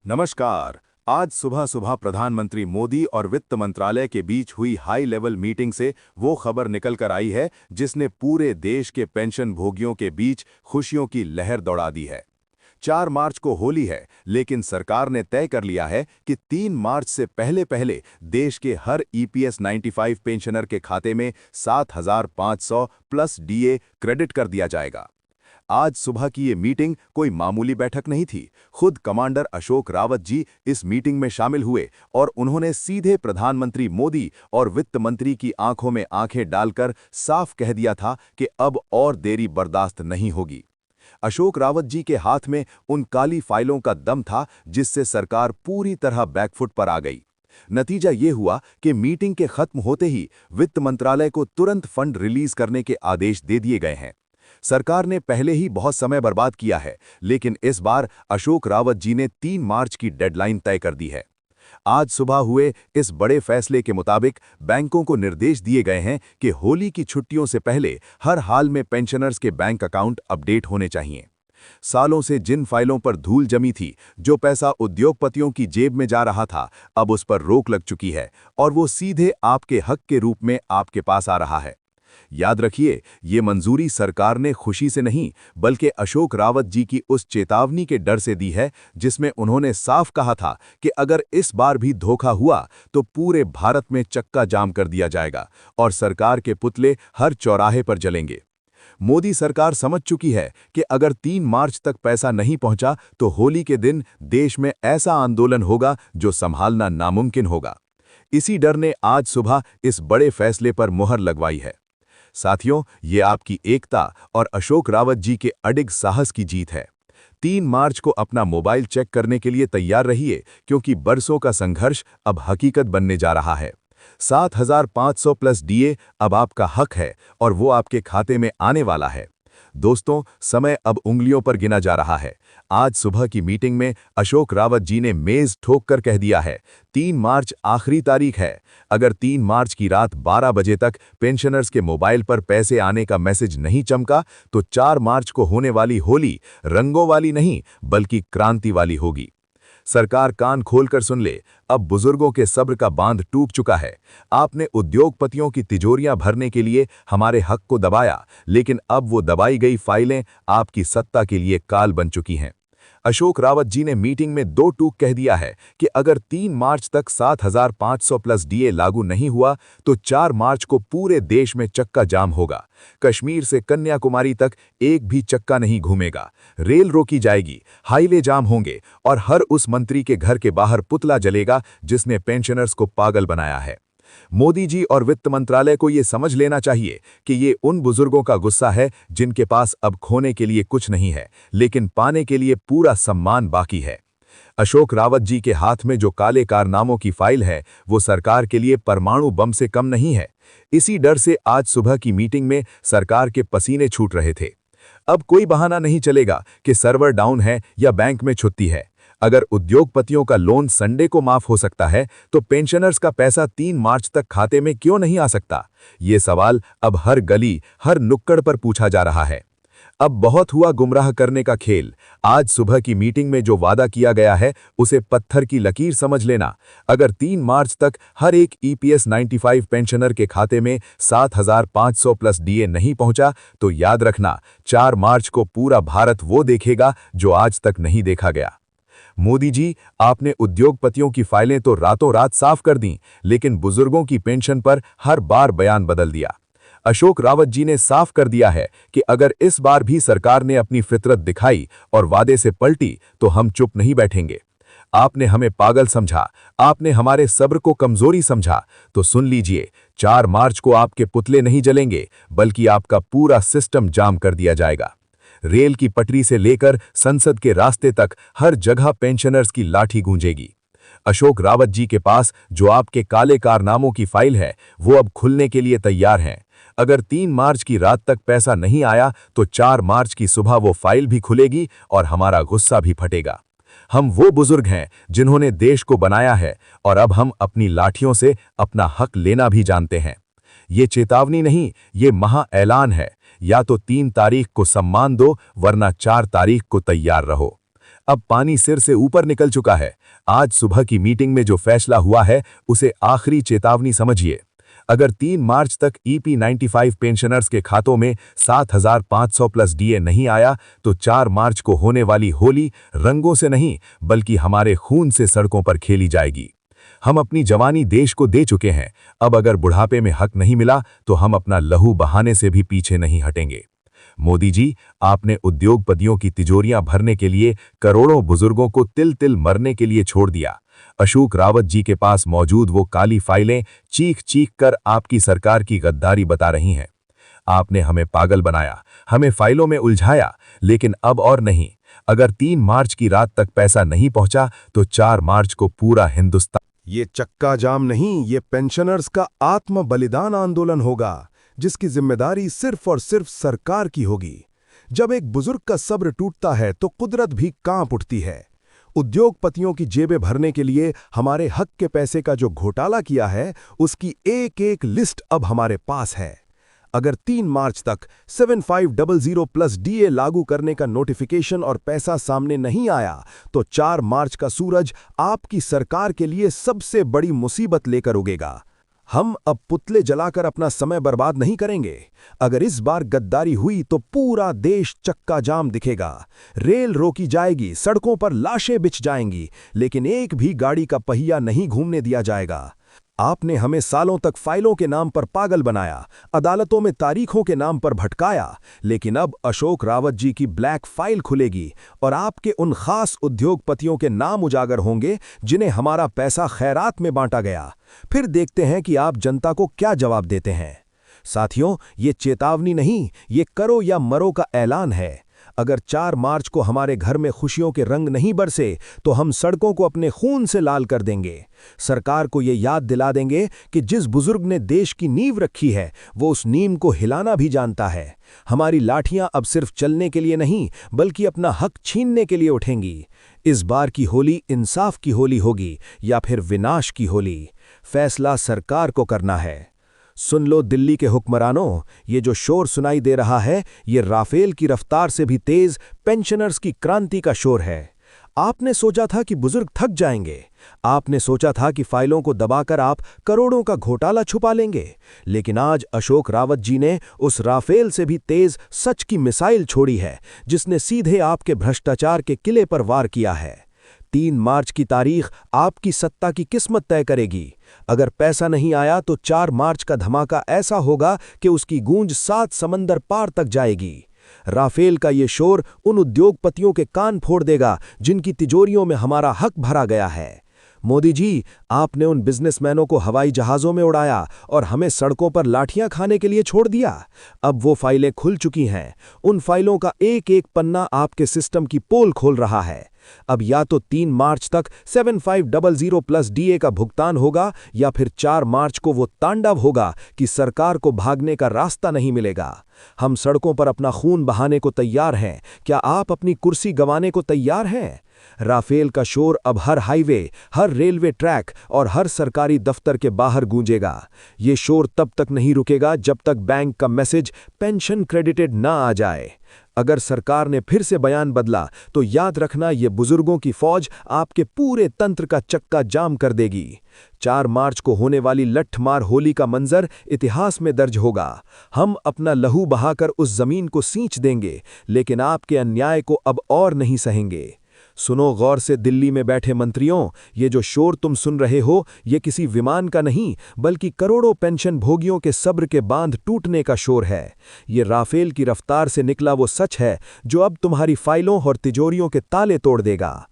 नमस्कार। आज सुबह सुबह प्रधानमंत्री मोदी और वित्त मंत्रालय के बीच हुई हाई लेवल मीटिंग से वो खबर निकल कर आई है जिसने पूरे देश के पेंशन भोगियों के बीच खुशियों की लहर दौड़ा दी है। 4 मार्च को होली है, लेकिन सरकार ने तय कर लिया है कि 3 मार्च से पहले पहले देश के हर ईपीएस 95 पेंशनर के खाते में 7,500 प्लस डीए क्रेडिट कर दिया जाएगा। आज सुबह की ये मीटिंग कोई मामूली बैठक नहीं थी। खुद कमांडर अशोक रावत जी इस मीटिंग में शामिल हुए और उन्होंने सीधे प्रधानमंत्री मोदी और वित्त मंत्री की आंखों में आंखें डालकर साफ कह दिया था कि अब और देरी बर्दाश्त नहीं होगी। अशोक रावत जी के हाथ में उन काली फाइलों का दम था जिससे सरकार पूरी तरह बैकफुट पर आ गई। नतीजा ये हुआ कि मीटिंग के खत्म होते ही वित्त मंत्रालय को तुरंत फंड रिलीज करने के आदेश दे दिए गए हैं। सरकार ने पहले ही बहुत समय बर्बाद किया है, लेकिन इस बार अशोक रावत जी ने 3 मार्च की डेडलाइन तय कर दी है। आज सुबह हुए इस बड़े फैसले के मुताबिक बैंकों को निर्देश दिए गए हैं कि होली की छुट्टियों से पहले हर हाल में पेंशनर्स के बैंक अकाउंट अपडेट होने चाहिए। सालों से जिन फाइलों पर धूल जमी थी, जो पैसा उद्योगपतियों की जेब में जा रहा था, अब उस पर रोक लग चुकी है और वो सीधे आपके हक के रूप में आपके पास आ रहा है। याद रखिए, ये मंजूरी सरकार ने खुशी से नहीं, बल्कि अशोक रावत जी की उस चेतावनी के डर से दी है जिसमें उन्होंने साफ कहा था कि अगर इस बार भी धोखा हुआ तो पूरे भारत में चक्का जाम कर दिया जाएगा और सरकार के पुतले हर चौराहे पर जलेंगे। मोदी सरकार समझ चुकी है कि अगर 3 मार्च तक पैसा नहीं पहुंचा तो होली के दिन देश में ऐसा आंदोलन होगा जो संभालना नामुमकिन होगा। इसी डर ने आज सुबह इस बड़े फैसले पर मुहर लगवाई है। साथियों, ये आपकी एकता और अशोक रावत जी के अडिग साहस की जीत है। 3 मार्च को अपना मोबाइल चेक करने के लिए तैयार रहिए, क्योंकि बरसों का संघर्ष अब हकीकत बनने जा रहा है। 7,500 प्लस डीए अब आपका हक है और वो आपके खाते में आने वाला है। दोस्तों, समय अब उंगलियों पर गिना जा रहा है। आज सुबह की मीटिंग में अशोक रावत जी ने मेज ठोक कर कह दिया है, 3 मार्च आखिरी तारीख है। अगर 3 मार्च की रात 12 बजे तक पेंशनर्स के मोबाइल पर पैसे आने का मैसेज नहीं चमका तो 4 मार्च को होने वाली होली रंगों वाली नहीं, बल्कि क्रांति वाली होगी। सरकार कान खोलकर सुन ले, अब बुजुर्गों के सब्र का बांध टूट चुका है। आपने उद्योगपतियों की तिजोरियां भरने के लिए हमारे हक को दबाया, लेकिन अब वो दबाई गई फाइलें आपकी सत्ता के लिए काल बन चुकी हैं। अशोक रावत जी ने मीटिंग में 2 टूक कह दिया है कि अगर 3 मार्च तक 7,500 प्लस डीए लागू नहीं हुआ तो 4 मार्च को पूरे देश में चक्का जाम होगा। कश्मीर से कन्याकुमारी तक एक भी चक्का नहीं घूमेगा, रेल रोकी जाएगी, हाईवे जाम होंगे और हर उस मंत्री के घर के बाहर पुतला जलेगा जिसने पेंशनर्स को पागल बनाया है। मोदी जी और वित्त मंत्रालय को ये समझ लेना चाहिए कि ये उन बुजुर्गों का गुस्सा है जिनके पास अब खोने के लिए कुछ नहीं है, लेकिन पाने के लिए पूरा सम्मान बाकी है। अशोक रावत जी के हाथ में जो काले कारनामों की फाइल है, वो सरकार के लिए परमाणु बम से कम नहीं है। इसी डर से आज सुबह की मीटिंग में सरकार के पसीने छूट रहे थे। अब कोई बहाना नहीं चलेगा कि सर्वर डाउन है या बैंक में छुट्टी है। अगर उद्योगपतियों का लोन संडे को माफ हो सकता है तो पेंशनर्स का पैसा 3 मार्च तक खाते में क्यों नहीं आ सकता? ये सवाल अब हर गली, हर नुक्कड़ पर पूछा जा रहा है। अब बहुत हुआ गुमराह करने का खेल। आज सुबह की मीटिंग में जो वादा किया गया है उसे पत्थर की लकीर समझ लेना। अगर 3 मार्च तक हर एक ईपीएस 95 पेंशनर के खाते में 7,500 प्लस डीए नहीं पहुंचा तो याद रखना, 4 मार्च को पूरा भारत वो देखेगा जो आज तक नहीं देखा गया। मोदी जी, आपने उद्योगपतियों की फाइलें तो रातों रात साफ कर दी, लेकिन बुजुर्गों की पेंशन पर हर बार बयान बदल दिया। अशोक रावत जी ने साफ कर दिया है कि अगर इस बार भी सरकार ने अपनी फितरत दिखाई और वादे से पलटी तो हम चुप नहीं बैठेंगे। आपने हमें पागल समझा, आपने हमारे सब्र को कमजोरी समझा, तो सुन लीजिए, 4 मार्च को आपके पुतले नहीं जलेंगे, बल्कि आपका पूरा सिस्टम जाम कर दिया जाएगा। रेल की पटरी से लेकर संसद के रास्ते तक हर जगह पेंशनर्स की लाठी गूंजेगी। अशोक रावत जी के पास जो आपके काले कारनामों की फाइल है, वो अब खुलने के लिए तैयार हैं। अगर 3 मार्च की रात तक पैसा नहीं आया तो 4 मार्च की सुबह वो फाइल भी खुलेगी और हमारा गुस्सा भी फटेगा। हम वो बुजुर्ग हैं जिन्होंने देश को बनाया है और अब हम अपनी लाठियों से अपना हक लेना भी जानते हैं। ये चेतावनी नहीं, ये महा ऐलान है। या तो 3 तारीख को सम्मान दो, वरना 4 तारीख को तैयार रहो। अब पानी सिर से ऊपर निकल चुका है। आज सुबह की मीटिंग में जो फैसला हुआ है उसे आखिरी चेतावनी समझिए। अगर 3 मार्च तक EP95 पेंशनर्स के खातों में 7,500 प्लस डीए नहीं आया तो 4 मार्च को होने वाली होली रंगों से नहीं बल्कि हमारे खून से सड़कों पर खेली जाएगी। हम अपनी जवानी देश को दे चुके हैं। अब अगर बुढ़ापे में हक नहीं मिला तो हम अपना लहू बहाने से भी पीछे नहीं हटेंगे। मोदी जी, आपने उद्योगपतियों की तिजोरियां भरने के लिए करोड़ों बुजुर्गों को तिल तिल मरने के लिए छोड़ दिया। अशोक रावत जी के पास मौजूद वो काली फाइलें चीख चीख कर आपकी सरकार की गद्दारी बता रही हैं। आपने हमें पागल बनाया, हमें फाइलों में उलझाया, लेकिन अब और नहीं। अगर 3 मार्च की रात तक पैसा नहीं पहुंचा तो 4 मार्च को पूरा हिंदुस्तान। ये चक्का जाम नहीं, ये पेंशनर्स का आत्म बलिदान आंदोलन होगा, जिसकी जिम्मेदारी सिर्फ और सिर्फ सरकार की होगी। जब एक बुजुर्ग का सब्र टूटता है तो कुदरत भी कांप उठती है। उद्योगपतियों की जेबें भरने के लिए हमारे हक के पैसे का जो घोटाला किया है, उसकी एक एक लिस्ट अब हमारे पास है। अगर 3 मार्च तक 7500 प्लस डीए लागू करने का नोटिफिकेशन और पैसा सामने नहीं आया तो 4 मार्च का सूरज आपकी सरकार के लिए सबसे बड़ी मुसीबत लेकर उगेगा। हम अब पुतले जलाकर अपना समय बर्बाद नहीं करेंगे। अगर इस बार गद्दारी हुई तो पूरा देश चक्का जाम दिखेगा। रेल रोकी जाएगी, सड़कों पर लाशें बिछ जाएंगी, लेकिन एक भी गाड़ी का पहिया नहीं घूमने दिया जाएगा। आपने हमें सालों तक फाइलों के नाम पर पागल बनाया, अदालतों में तारीखों के नाम पर भटकाया, लेकिन अब अशोक रावत जी की ब्लैक फाइल खुलेगी और आपके उन खास उद्योगपतियों के नाम उजागर होंगे जिन्हें हमारा पैसा खैरात में बांटा गया। फिर देखते हैं कि आप जनता को क्या जवाब देते हैं। साथियों, ये चेतावनी नहीं, ये करो या मरो का ऐलान है। अगर 4 मार्च को हमारे घर में खुशियों के रंग नहीं बरसे तो हम सड़कों को अपने खून से लाल कर देंगे। सरकार को ये याद दिला देंगे कि जिस बुजुर्ग ने देश की नींव रखी है वो उस नींव को हिलाना भी जानता है। हमारी लाठियां अब सिर्फ चलने के लिए नहीं बल्कि अपना हक छीनने के लिए उठेंगी। इस बार की होली इंसाफ की होली होगी या फिर विनाश की होली, फैसला सरकार को करना है। सुन लो दिल्ली के हुक्मरानों, ये जो शोर सुनाई दे रहा है ये राफेल की रफ्तार से भी तेज पेंशनर्स की क्रांति का शोर है। आपने सोचा था कि बुजुर्ग थक जाएंगे, आपने सोचा था कि फाइलों को दबाकर आप करोड़ों का घोटाला छुपा लेंगे, लेकिन आज अशोक रावत जी ने उस राफेल से भी तेज सच की मिसाइल छोड़ी है जिसने सीधे आपके भ्रष्टाचार के किले पर वार किया है। 3 मार्च की तारीख आपकी सत्ता की किस्मत तय करेगी। अगर पैसा नहीं आया तो 4 मार्च का धमाका ऐसा होगा कि उसकी गूंज 7 समंदर पार तक जाएगी। राफेल का ये शोर उन उद्योगपतियों के कान फोड़ देगा जिनकी तिजोरियों में हमारा हक भरा गया है। मोदी जी, आपने उन बिजनेसमैनों को हवाई जहाज़ों में उड़ाया और हमें सड़कों पर लाठियां खाने के लिए छोड़ दिया। अब वो फाइलें खुल चुकी हैं। उन फाइलों का एक एक पन्ना आपके सिस्टम की पोल खोल रहा है। अब या तो 3 मार्च तक 7500 प्लस डीए का भुगतान होगा या फिर 4 मार्च को वो तांडव होगा कि सरकार को भागने का रास्ता नहीं मिलेगा। हम सड़कों पर अपना खून बहाने को तैयार हैं। क्या आप अपनी कुर्सी गंवाने को तैयार हैं? राफेल का शोर अब हर हाईवे, हर रेलवे ट्रैक और हर सरकारी दफ्तर के बाहर गूंजेगा। ये शोर तब तक नहीं रुकेगा जब तक बैंक का मैसेज पेंशन क्रेडिटेड ना आ जाए। अगर सरकार ने फिर से बयान बदला तो याद रखना, ये बुजुर्गों की फौज आपके पूरे तंत्र का चक्का जाम कर देगी। 4 मार्च को होने वाली लठमार होली का मंजर इतिहास में दर्ज होगा। हम अपना लहू बहाकर उस जमीन को सींच देंगे, लेकिन आपके अन्याय को अब और नहीं सहेंगे। सुनो गौर से दिल्ली में बैठे मंत्रियों, ये जो शोर तुम सुन रहे हो ये किसी विमान का नहीं बल्कि करोड़ों पेंशन भोगियों के सब्र के बांध टूटने का शोर है। ये राफेल की रफ्तार से निकला वो सच है जो अब तुम्हारी फाइलों और तिजोरियों के ताले तोड़ देगा।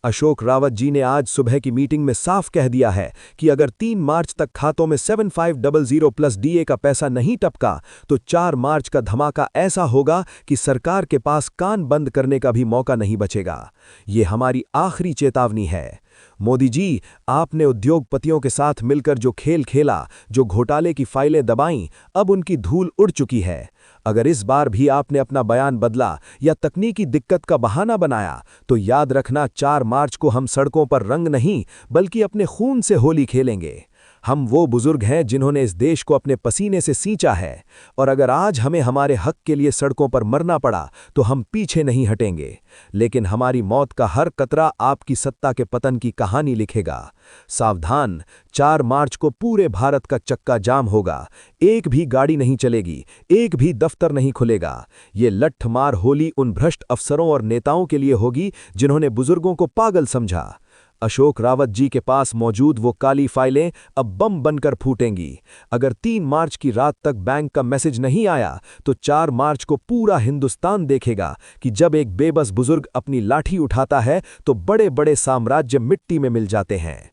अशोक रावत जी ने आज सुबह की मीटिंग में साफ कह दिया है कि अगर 3 मार्च तक खातों में 7500 प्लस डीए का पैसा नहीं टपका तो 4 मार्च का धमाका ऐसा होगा कि सरकार के पास कान बंद करने का भी मौका नहीं बचेगा। ये हमारी आखिरी चेतावनी है। मोदी जी, आपने उद्योगपतियों के साथ मिलकर जो खेल खेला, जो घोटाले की फाइलें दबाईं, अब उनकी धूल उड़ चुकी है। अगर इस बार भी आपने अपना बयान बदला या तकनीकी दिक्कत का बहाना बनाया तो याद रखना, 4 मार्च को हम सड़कों पर रंग नहीं बल्कि अपने खून से होली खेलेंगे। हम वो बुजुर्ग हैं जिन्होंने इस देश को अपने पसीने से सींचा है, और अगर आज हमें हमारे हक के लिए सड़कों पर मरना पड़ा तो हम पीछे नहीं हटेंगे। लेकिन हमारी मौत का हर कतरा आपकी सत्ता के पतन की कहानी लिखेगा। सावधान, 4 मार्च को पूरे भारत का चक्का जाम होगा। एक भी गाड़ी नहीं चलेगी, एक भी दफ्तर नहीं खुलेगा। ये लठमार होली उन भ्रष्ट अफसरों और नेताओं के लिए होगी जिन्होंने बुजुर्गों को पागल समझा। अशोक रावत जी के पास मौजूद वो काली फाइलें अब बम बनकर फूटेंगी। अगर 3 मार्च की रात तक बैंक का मैसेज नहीं आया तो 4 मार्च को पूरा हिंदुस्तान देखेगा कि जब एक बेबस बुजुर्ग अपनी लाठी उठाता है तो बड़े बड़े साम्राज्य मिट्टी में मिल जाते हैं।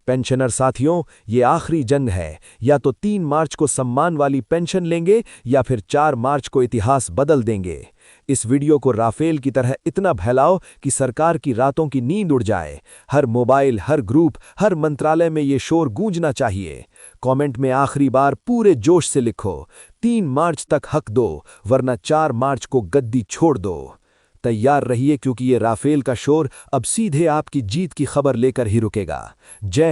पेंशनर साथियों, ये आखिरी जंग है। या तो 3 मार्च को सम्मान वाली पेंशन लेंगे या फिर 4 मार्च को इतिहास बदल देंगे। इस वीडियो को राफेल की तरह इतना फैलाओ कि सरकार की रातों की नींद उड़ जाए। हर मोबाइल, हर ग्रुप, हर मंत्रालय में ये शोर गूंजना चाहिए। कमेंट में आखिरी बार पूरे जोश से लिखो, 3 मार्च तक हक दो, वरना 4 मार्च को गद्दी छोड़ दो। तैयार रहिए, क्योंकि ये राफेल का शोर अब सीधे आपकी जीत की खबर लेकर ही रुकेगा। जय